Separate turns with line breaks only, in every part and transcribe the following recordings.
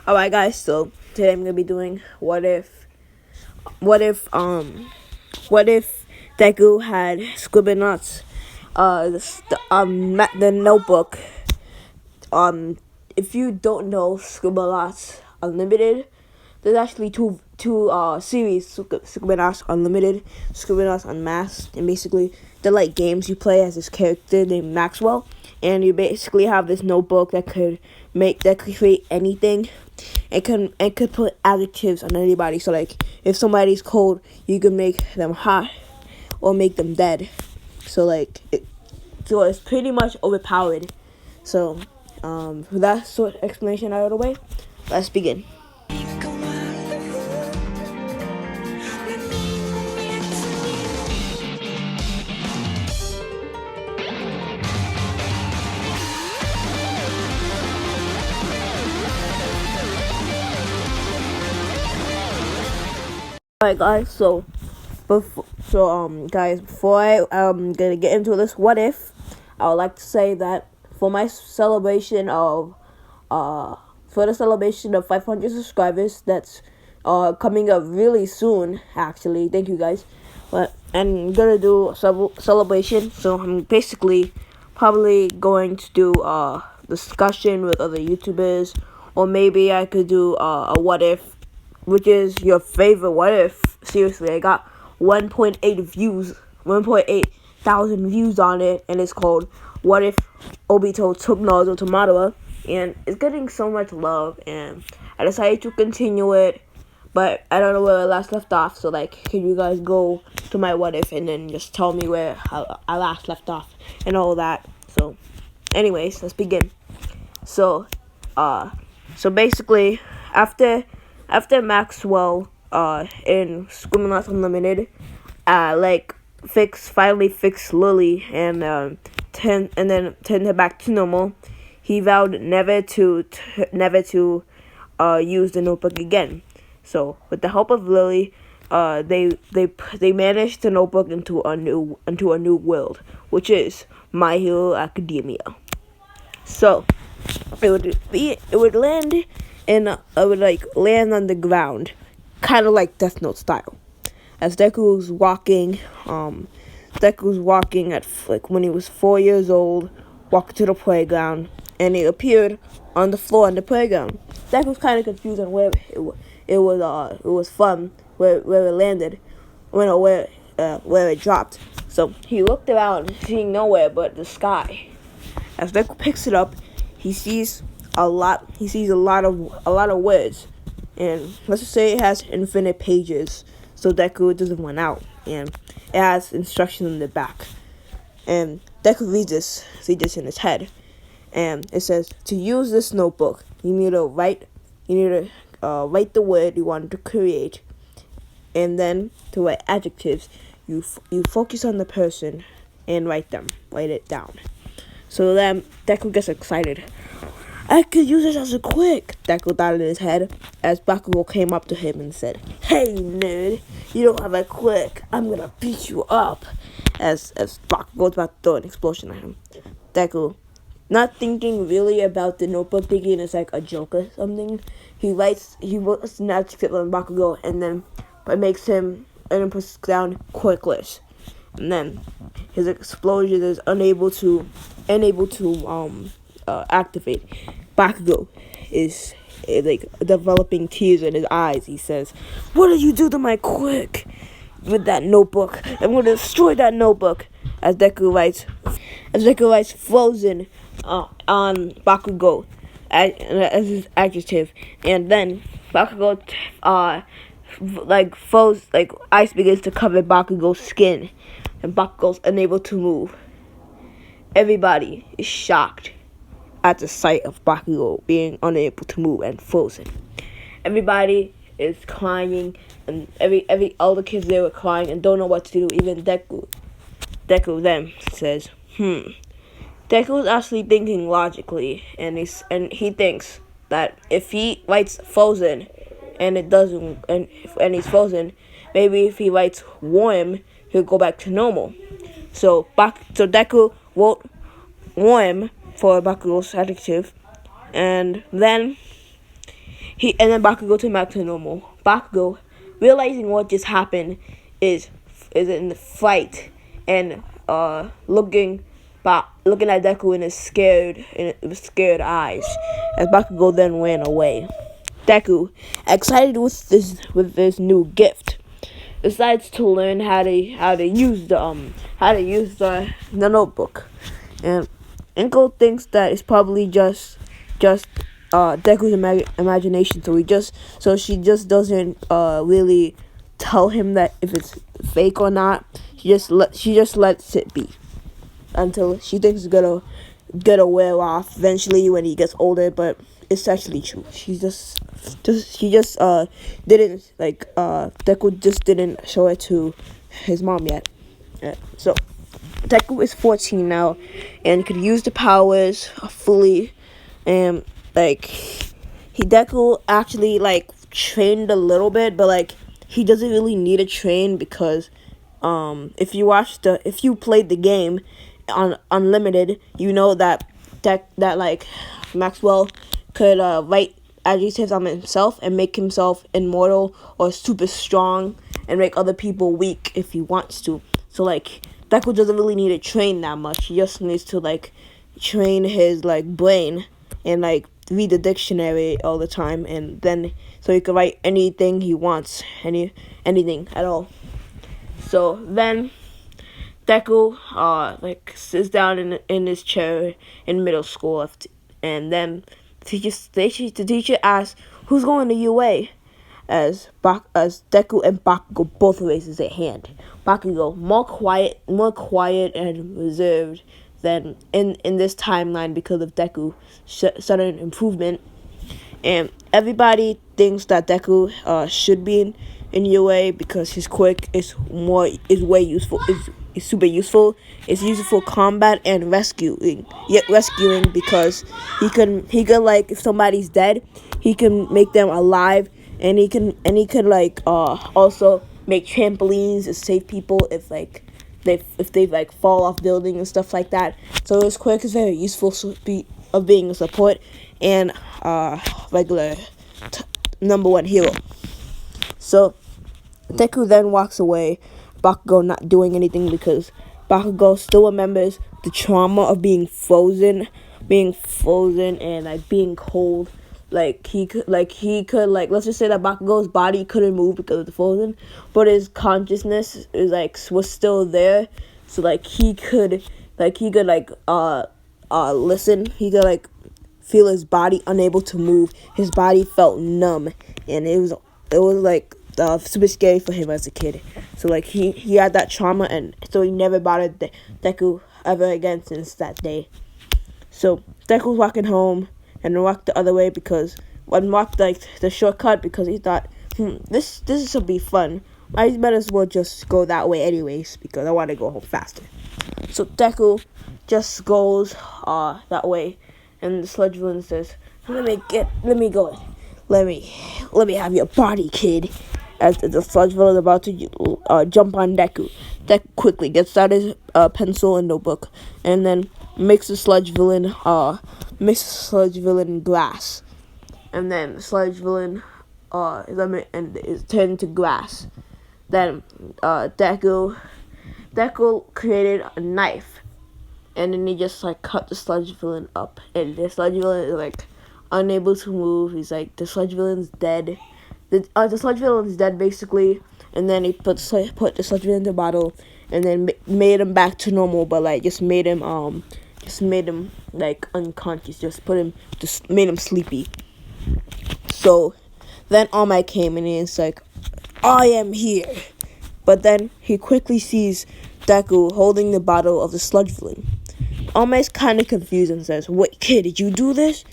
Alright guys, so today I'm gonna be doing what if Deku had scribble nuts. The notebook. If you don't know Scribble Knots Unlimited, there's actually two series: Scribble Knots Unlimited, Scribble Knots Unmasked, and basically they're like games you play as this character named Maxwell, and you basically have this notebook that could create anything. It could put adjectives on anybody. So like if somebody's cold, you can make them hot or make them dead. So it's pretty much overpowered. So with that sort of explanation out of the way, let's begin. Alright guys, before I'm gonna get into this what if, I would like to say that for my celebration of 500 subscribers, that's coming up really soon actually, thank you guys, but I'm gonna do a celebration, so I'm basically probably going to do discussion with other YouTubers, or maybe I could do a what if, which is your favorite what if. Seriously, I got 1.8 thousand views on it, and it's called What If Obito Took Naruto to Madara, and it's getting so much love, and I decided to continue it, but I don't know where I last left off, so can you guys go to my what if and then just tell me where I last left off and all that. So anyways, let's begin. So basically after Maxwell in Scribble Knots Unlimited finally fixed Lily and turned her back to normal, he vowed never to use the notebook again. So with the help of Lily, they managed the notebook into a new world, which is My Hero Academia. So it would land on the ground, kind of like Death Note style. As Deku was walking, at when he was 4 years old, walking to the playground, and he appeared on the floor on the playground. Deku was kind of confused on where it was from, where it landed, where it dropped. So he looked around, seeing nowhere but the sky. As Deku picks it up, he sees a lot of words, and let's just say it has infinite pages, so Deku doesn't run out, and it has instructions in the back. And Deku reads this in his head, and it says, to use this notebook, you need to write the word you want to create, and then to write adjectives, you focus on the person and write it down. So then Deku gets excited. I could use this as a quick, Deku thought in his head, as Bakugo came up to him and said, hey nerd, you don't have a quick, I'm gonna beat you up, as Bakugo's about to throw an explosion at him. Deku, not thinking really about the notebook, thinking it's like a joke or something, he writes an adjective on Bakugo, and then puts down quickless. And then his explosion is unable to activate. Bakugo is developing tears in his eyes. He says, what did you do to my quick with that notebook? I'm going to destroy that notebook. As Deku writes frozen on Bakugo as his adjective, and then Bakugo ice begins to cover Bakugo's skin, and Bakugo's unable to move. Everybody is shocked at the sight of Bakugo being unable to move and frozen. Everybody is crying, and all the kids there were crying and don't know what to do. Even Deku then says, Deku is actually thinking logically, and he thinks that if he writes frozen and it doesn't, and he's frozen, maybe if he writes warm, he'll go back to normal. So Deku wrote warm for Bakugo's adjective, and then and then Bakugo turned back to normal. Bakugo, realizing what just happened, is in the fight and looking at Deku with scared eyes, as Bakugo then ran away. Deku, excited with this new gift, decides to learn how to use the notebook, and Inko thinks that it's probably just Deku's imagination. So she just doesn't really tell him that if it's fake or not. She just lets it be until she thinks it's gonna wear off eventually when he gets older. But it's actually true. She just didn't Deku just didn't show it to his mom yet. So Deku is 14 now and could use the powers fully, and Deku actually trained a little bit, but he doesn't really need to train because if you played the game on unlimited, you know that Maxwell could write adjectives on himself and make himself immortal or super strong and make other people weak if he wants to. So Deku doesn't really need to train that much. He just needs to train his brain and read the dictionary all the time, and then so he can write anything he wants, anything at all. So then Deku sits down in his chair in middle school, and then the teacher asks who's going to UA, as Deku and Bakugo both raises their hand. Bakugo more quiet and reserved than in this timeline because of Deku sudden improvement, and everybody thinks that Deku should be in UA because his quirk is way useful. Is super useful. It's used for combat and rescuing. Yet rescuing because he can if somebody's dead, he can make them alive, and he can also make trampolines to save people if they fall off buildings and stuff like that. So his quirk is very useful of being a support and regular number one hero. So Deku then walks away, Bakugo not doing anything because Bakugo still remembers the trauma of being frozen and being cold. He could let's just say that Bakugo's body couldn't move because of the frozen, but his consciousness was still there. So he could listen. He could feel his body unable to move. His body felt numb, and it was super scary for him as a kid. So he had that trauma, and so he never bothered Deku ever again since that day. So Deku's walking home and walked the other way the shortcut because he thought, this will be fun. I might as well just go that way anyways because I want to go home faster. So Deku just goes that way, and the sludge villain says, let me go. Let me have your body, kid. As the sludge villain is about to jump on Deku, Deku quickly gets out his pencil and notebook, and then makes the sludge villain glass, and then the sludge villain is turned to grass. Then Deku created a knife, and then he just cut the sludge villain up, and the sludge villain is unable to move. He's the sludge villain's dead. The sludge villain's dead basically, and then he put the sludge villain in the bottle, and then made him back to normal, but just made him unconscious. Just made him sleepy. So then All Might came, and he's I am here. But then he quickly sees Deku holding the bottle of the sludge villain. All Might's kind of confused and says, "Wait, kid, did you do this?"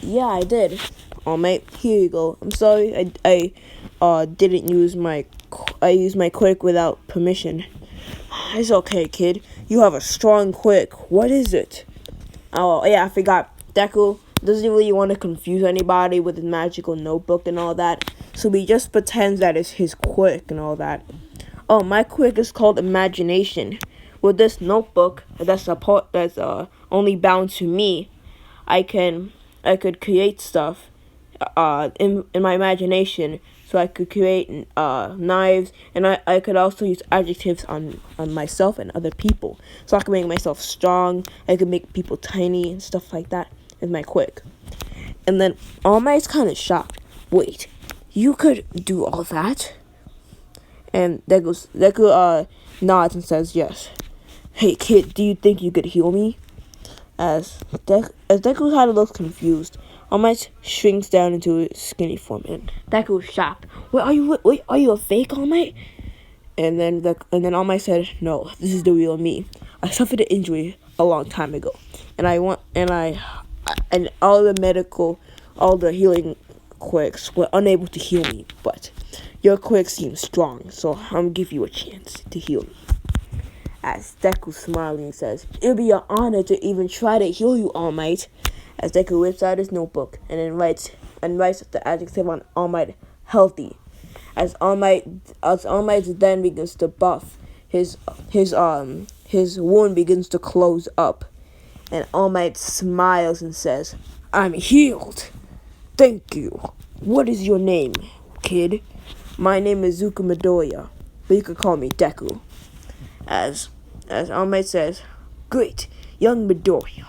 "Yeah, I did." "All Might, here you go. I'm sorry, I didn't use my quirk without permission." "It's okay, kid. You have a strong quirk. What is it?" "Oh, yeah, I forgot. Deku doesn't really want to confuse anybody with his magical notebook and all that, so he just pretends that it's his quirk and all that. Oh, my quirk is called imagination. With this notebook that's only bound to me, I could create stuff in my imagination, so I could create knives, and I could also use adjectives on myself and other people. So I could make myself strong. I could make people tiny and stuff like that with my quick. And then All Might's kind of shocked. Wait, you could do all that? And Deku nods and says yes. Hey kid, do you think you could heal me? As Deku kind of looks confused, All Might shrinks down into a skinny form, and Deku is shocked. Wait, are you a fake All Might? And then All Might said, no, this is the real me. I suffered an injury a long time ago, and all the healing quirks were unable to heal me, but your quirk seems strong, so I'm gonna give you a chance to heal me. As Deku smiling says, it'll be an honor to even try to heal you, All Might. As Deku whips out his notebook and then writes the adjective on All Might, healthy. As All Might then begins to buff, his wound begins to close up, and All Might smiles and says, I'm healed. Thank you. What is your name, kid? My name is Izuku Midoriya, but you could call me Deku. As All Might says, great, young Midoriya.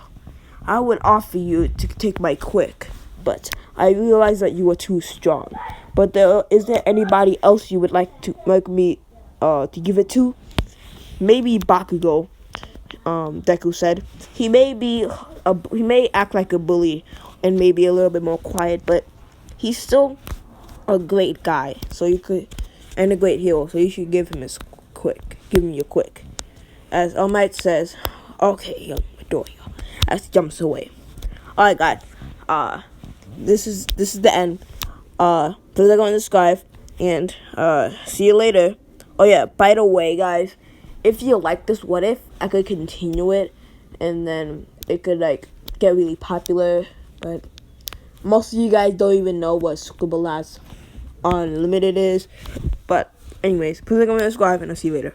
I would offer you to take my quick, but I realized that you were too strong. But is there anybody else you would like me to give it to? Maybe Bakugo. Deku said he may act like a bully and maybe a little bit more quiet, but he's still a great guy. And a great hero. So you should give him your quick. As All Might says, okay, young Midoriya. As he jumps away. Alright, guys. This is the end. Please like on subscribe, and see you later. Oh yeah, by the way, guys, if you like this what if, I could continue it, and then it could get really popular. But most of you guys don't even know what Scribble Labs Unlimited is. But anyways, please like on subscribe, and I'll see you later.